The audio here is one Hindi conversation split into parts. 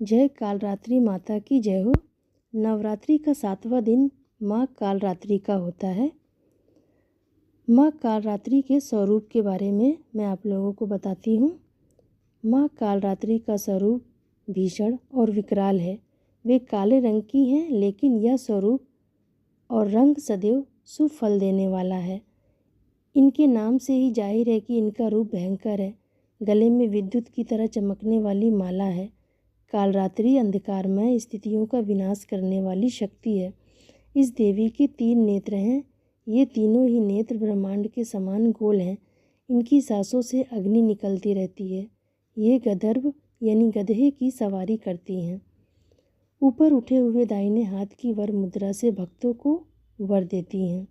जय कालरात्रि माता की जय हो। नवरात्रि का 7वां दिन माँ कालरात्रि का होता है। माँ कालरात्रि के स्वरूप के बारे में मैं आप लोगों को बताती हूँ। माँ कालरात्रि का स्वरूप भीषण और विकराल है। वे काले रंग की हैं, लेकिन यह स्वरूप और रंग सदैव शुभ फल देने वाला है। इनके नाम से ही जाहिर है कि इनका रूप भयंकर है। गले में विद्युत की तरह चमकने वाली माला है। कालरात्रि अंधकारमय स्थितियों का विनाश करने वाली शक्ति है। इस देवी के 3 नेत्र हैं। ये तीनों ही नेत्र ब्रह्मांड के समान गोल हैं। इनकी सांसों से अग्नि निकलती रहती है। ये गंधर्व यानी गधे की सवारी करती हैं। ऊपर उठे हुए दाहिने हाथ की वर मुद्रा से भक्तों को वर देती हैं।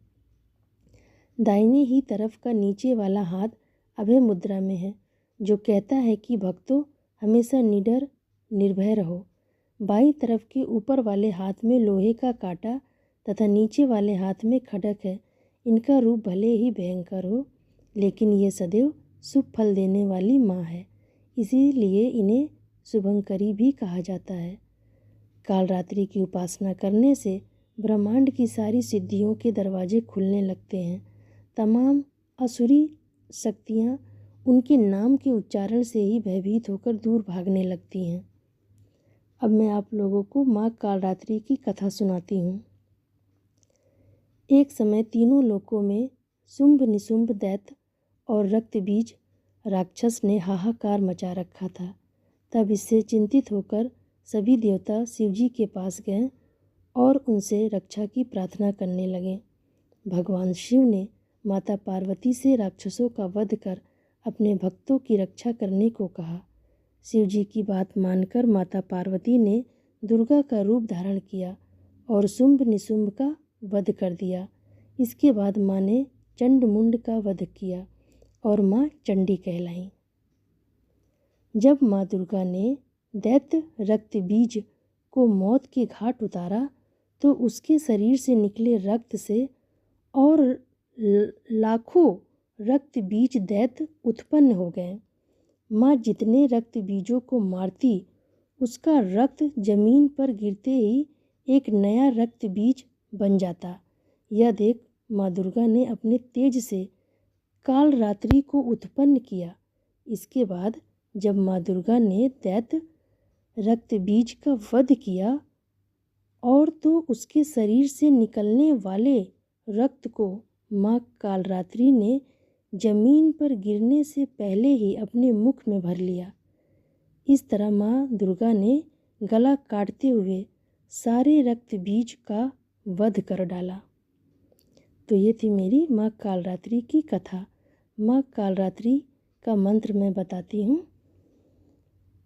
दाहिने ही तरफ का नीचे वाला हाथ अभय मुद्रा में है, जो कहता है कि भक्तों हमेशा निडर निर्भय रहो। बाईं तरफ के ऊपर वाले हाथ में लोहे का कांटा तथा नीचे वाले हाथ में खड्ग है। इनका रूप भले ही भयंकर हो, लेकिन ये सदैव शुभ फल देने वाली माँ है। इसीलिए इन्हें शुभंकरी भी कहा जाता है। कालरात्रि की उपासना करने से ब्रह्मांड की सारी सिद्धियों के दरवाजे खुलने लगते हैं। तमाम असुरी शक्तियाँ उनके नाम के उच्चारण से ही भयभीत होकर दूर भागने लगती हैं। अब मैं आप लोगों को माँ कालरात्रि की कथा सुनाती हूँ। एक समय तीनों लोकों में शुंभ निशुंभ दैत्य और रक्तबीज राक्षस ने हाहाकार मचा रखा था। तब इससे चिंतित होकर सभी देवता शिवजी के पास गए और उनसे रक्षा की प्रार्थना करने लगे। भगवान शिव ने माता पार्वती से राक्षसों का वध कर अपने भक्तों की रक्षा करने को कहा। शिवजी की बात मानकर माता पार्वती ने दुर्गा का रूप धारण किया और शुंभ निशुंभ का वध कर दिया। इसके बाद माँ ने चंड मुंड का वध किया और माँ चंडी कहलाईं। जब माँ दुर्गा ने दैत्य रक्तबीज को मौत के घाट उतारा, तो उसके शरीर से निकले रक्त से और लाखों रक्तबीज दैत्य उत्पन्न हो गए। माँ जितने रक्तबीजों को मारती, उसका रक्त जमीन पर गिरते ही एक नया रक्तबीज बन जाता। यह देख माँ दुर्गा ने अपने तेज से कालरात्रि को उत्पन्न किया। इसके बाद जब माँ दुर्गा ने दैत्य रक्तबीज का वध किया और तो उसके शरीर से निकलने वाले रक्त को माँ कालरात्रि ने जमीन पर गिरने से पहले ही अपने मुख में भर लिया। इस तरह माँ दुर्गा ने गला काटते हुए सारे रक्तबीज का वध कर डाला। तो ये थी मेरी माँ कालरात्रि की कथा। माँ कालरात्रि का मंत्र मैं बताती हूँ।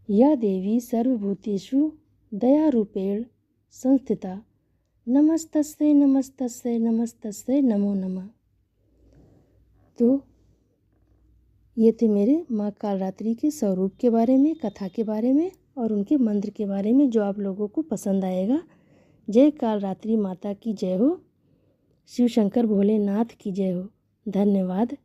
या देवी सर्वभूतेषु दयारूपेण संस्थिता नमस्तस्यै नमस्तस्यै नमस्तस्यै नमो नमः। तो ये थे मेरे माँ कालरात्रि के स्वरूप के बारे में, कथा के बारे में और उनके मंत्र के बारे में, जो आप लोगों को पसंद आएगा। जय कालरात्रि माता की जय हो। शिव शंकर भोलेनाथ की जय हो। धन्यवाद।